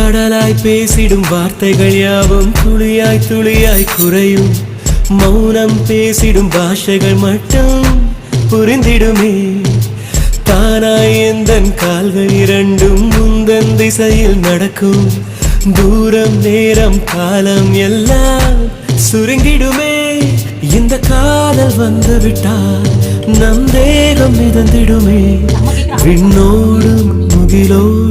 கடலாய் பேசிடும் வார்த்தைகள் யாவும் துளியாய் துளியாய் குறையும். மௌனம் பேசிடும் பாஷைகள் மட்டும் புரிந்திடுமே. தானாய் எந்தன் கால்கள் இரண்டும் முந்தன் திசையில் நடக்கும். தூரம் நேரம் காலம் எல்லாம் சுருங்கிடுமே. இந்த காதல் வந்து விட்டால் நம் தேகம் மிதந்திடுமே. விண்ணோடும் முகிலோ